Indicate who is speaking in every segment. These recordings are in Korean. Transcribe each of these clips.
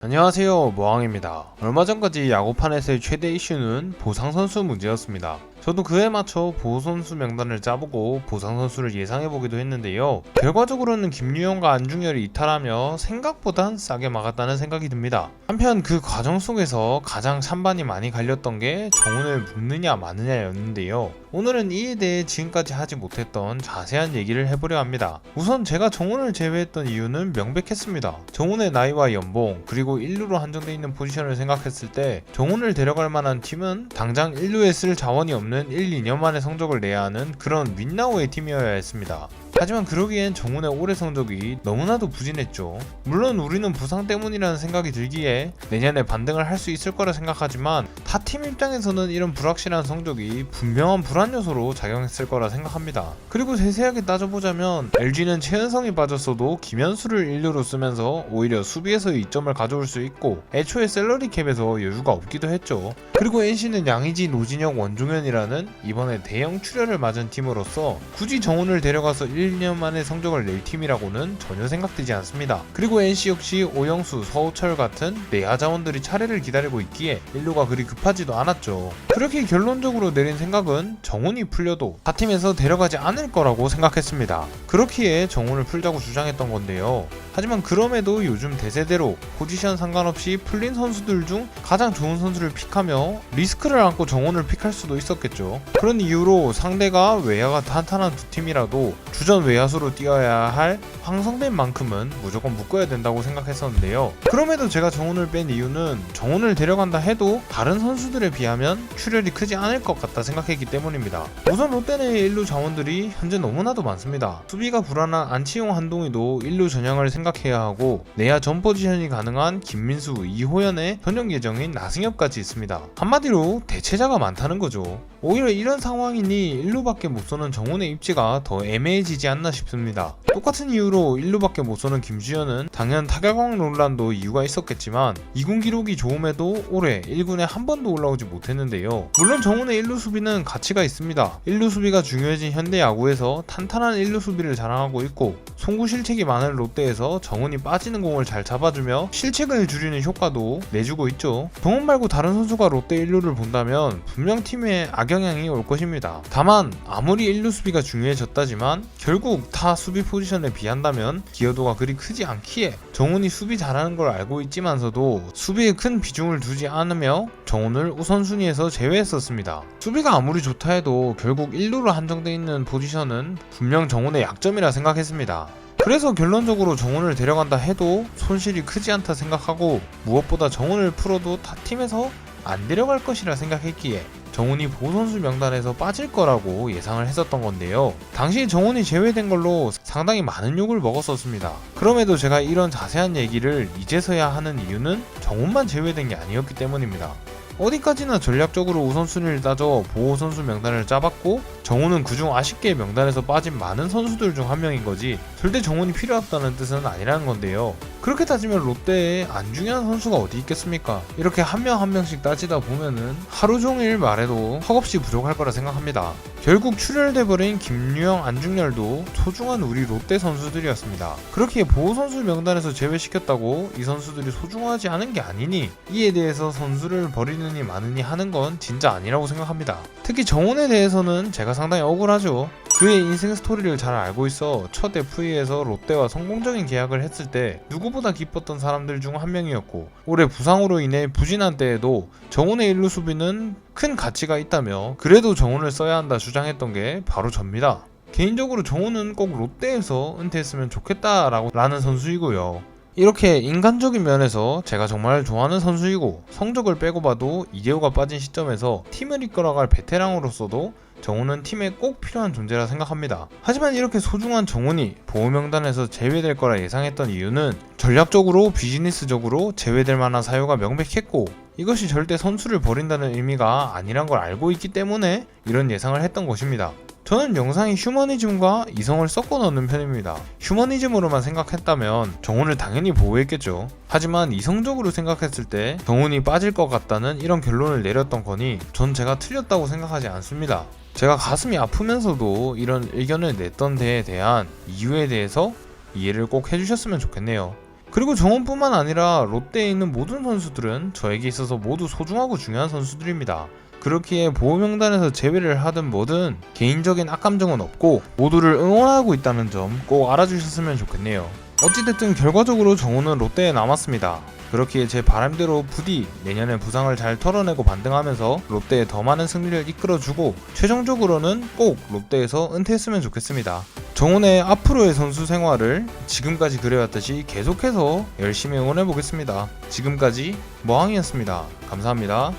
Speaker 1: 안녕하세요, 모항입니다. 얼마 전까지 야구판에서의 최대 이슈는 보상선수 문제였습니다. 저도 그에 맞춰 보호선수 명단을 짜보고 보상선수를 예상해보기도 했는데요. 결과적으로는 김유영과 안중열이 이탈하며 생각보단 싸게 막았다는 생각이 듭니다. 한편 그 과정 속에서 가장 찬반이 많이 갈렸던 게 정훈을 묻느냐 마느냐였는데요. 오늘은 이에 대해 지금까지 하지 못했던 자세한 얘기를 해보려 합니다. 우선 제가 정훈을 제외했던 이유는 명백했습니다. 정훈의 나이와 연봉, 그리고 1루로 한정되어 있는 포지션을 생각했을 때 정훈을 데려갈 만한 팀은 당장 1루에 쓸 자원이 없는 1, 2년 만에 성적을 내야 하는 그런 윈나우의 팀이어야 했습니다. 하지만 그러기엔 정훈의 올해 성적이 너무나도 부진했죠. 물론 우리는 부상 때문이라는 생각이 들기에 내년에 반등을 할 수 있을 거라 생각하지만 타 팀 입장에서는 이런 불확실한 성적이 분명한 불안 요소로 작용했을 거라 생각합니다. 그리고 세세하게 따져보자면 LG는 최은성이 빠졌어도 김현수를 1루로 쓰면서 오히려 수비에서의 이점을 가져올 수 있고 애초에 셀러리 캡에서 여유가 없기도 했죠. 그리고 NC는 양의지, 노진혁, 원종현이라는 이번에 대형 출혈을 맞은 팀으로서 굳이 정훈을 데려가서 1년 만에 성적을 낼 팀이라고는 전혀 생각되지 않습니다. 그리고 NC 역시 오영수, 서우철 같은 내야 자원들이 차례를 기다리고 있기에 1루가 그리 급하지도 않았죠. 그렇게 결론적으로 내린 생각은 정훈이 풀려도 타팀에서 데려가지 않을 거라고 생각했습니다. 그렇기에 정훈을 풀자고 주장했던 건데요. 하지만 그럼에도 요즘 대세대로 포지션 상관없이 풀린 선수들 중 가장 좋은 선수를 픽하며 리스크를 안고 정훈을 픽할 수도 있었겠죠. 그런 이유로 상대가 외야가 탄탄한 두 팀이라도 주전 외야수로 뛰어야 할 황성빈만큼은 무조건 묶어야 된다고 생각했었는데요. 그럼에도 제가 정훈을 뺀 이유는 정훈을 데려간다 해도 다른 선수들에 비하면 출혈이 크지 않을 것 같다 생각했기 때문입니다. 우선 롯데 내의 1루 자원들이 현재 너무나도 많습니다. 수비가 불안한 안치용, 한동희도 1루 전향을 생각해야 하고 내야 전 포지션이 가능한 김민수, 이호연의 전용 예정인 나승엽까지 있습니다. 한마디로 대체자가 많다는 거죠. 오히려 이런 상황이니 1루밖에 못 쏘는 정훈의 입지가 더 애매해지지 않나 싶습니다. 똑같은 이유로 1루밖에 못 쏘는 김주현은 당연 타격왕 논란도 이유가 있었겠지만 2군 기록이 좋음에도 올해 1군에 한 번도 올라오지 못했는데요. 물론 정훈의 1루 수비는 가치가 있습니다. 1루 수비가 중요해진 현대 야구에서 탄탄한 1루 수비를 자랑하고 있고 송구 실책이 많은 롯데에서 정훈이 빠지는 공을 잘 잡아주며 실책을 줄이는 효과도 내주고 있죠. 정훈 말고 다른 선수가 롯데 1루를 본다면 분명 팀에 악영향이 올 것입니다. 다만 아무리 1루 수비가 중요해졌다지만 결국 타 수비 포지션에 비한다면 기여도가 그리 크지 않기에 정훈이 수비 잘하는 걸 알고 있지만서도 수비에 큰 비중을 두지 않으며 정훈을 우선순위에서 제외했었습니다. 수비가 아무리 좋다 해도 결국 1루로 한정되어 있는 포지션은 분명 정훈의 약점이라 생각했습니다. 그래서 결론적으로 정훈을 데려간다 해도 손실이 크지 않다 생각하고 무엇보다 정훈을 풀어도 타 팀에서 안 데려갈 것이라 생각했기에 정훈이 보선수 명단에서 빠질 거라고 예상을 했었던 건데요. 당시 정훈이 제외된 걸로 상당히 많은 욕을 먹었었습니다. 그럼에도 제가 이런 자세한 얘기를 이제서야 하는 이유는 정훈만 제외된 게 아니었기 때문입니다. 어디까지나 전략적으로 우선순위를 따져 보호선수 명단을 짜봤고 정훈은 그중 아쉽게 명단에서 빠진 많은 선수들 중 한 명인 거지 절대 정훈이 필요 없다는 뜻은 아니라는 건데요. 그렇게 따지면 롯데에 안중현 선수가 어디 있겠습니까? 이렇게 한 명 한 명씩 따지다 보면은 하루 종일 말해도 턱없이 부족할 거라 생각합니다. 결국 출혈돼버린 김유영, 안중열도 소중한 우리 롯데 선수들이었습니다. 그렇게 보호선수 명단에서 제외시켰다고 이 선수들이 소중하지 않은 게 아니니 이에 대해서 선수를 버리느니 마느니 하는 건 진짜 아니라고 생각합니다. 특히 정훈에 대해서는 제가 상당히 억울하죠. 그의 인생 스토리를 잘 알고 있어 첫 FA에서 롯데와 성공적인 계약을 했을 때 누구보다 기뻤던 사람들 중 한 명이었고 올해 부상으로 인해 부진한 때에도 정훈의 1루 수비는 큰 가치가 있다며 그래도 정훈을 써야 한다 주장했던 게 바로 접니다. 개인적으로 정훈은 꼭 롯데에서 은퇴했으면 좋겠다라고 라는 선수이고요. 이렇게 인간적인 면에서 제가 정말 좋아하는 선수이고 성적을 빼고 봐도 이대호가 빠진 시점에서 팀을 이끌어갈 베테랑으로서도 정훈은 팀에 꼭 필요한 존재라 생각합니다. 하지만 이렇게 소중한 정훈이 보호명단에서 제외될 거라 예상했던 이유는 전략적으로 비즈니스적으로 제외될 만한 사유가 명백했고 이것이 절대 선수를 버린다는 의미가 아니란 걸 알고 있기 때문에 이런 예상을 했던 것입니다. 저는 영상이 휴머니즘과 이성을 섞어 넣는 편입니다. 휴머니즘으로만 생각했다면 정훈을 당연히 보호했겠죠. 하지만 이성적으로 생각했을 때 정훈이 빠질 것 같다는 이런 결론을 내렸던 거니 전 제가 틀렸다고 생각하지 않습니다. 제가 가슴이 아프면서도 이런 의견을 냈던 데에 대한 이유에 대해서 이해를 꼭 해주셨으면 좋겠네요. 그리고 정원뿐만 아니라 롯데에 있는 모든 선수들은 저에게 있어서 모두 소중하고 중요한 선수들입니다. 그렇기에 보호 명단에서 제외를 하든 뭐든 개인적인 악감정은 없고 모두를 응원하고 있다는 점 꼭 알아주셨으면 좋겠네요. 어찌됐든 결과적으로 정우는 롯데에 남았습니다. 그렇기에 제 바람대로 부디 내년에 부상을 잘 털어내고 반등하면서 롯데에 더 많은 승리를 이끌어주고 최종적으로는 꼭 롯데에서 은퇴했으면 좋겠습니다. 정훈의 앞으로의 선수 생활을 지금까지 그래왔듯이 계속해서 열심히 응원해보겠습니다. 지금까지 머항이었습니다. 감사합니다.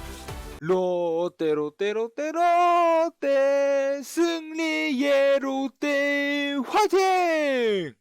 Speaker 1: 롯데 롯데 롯데 롯데 승리의 롯데 화이팅!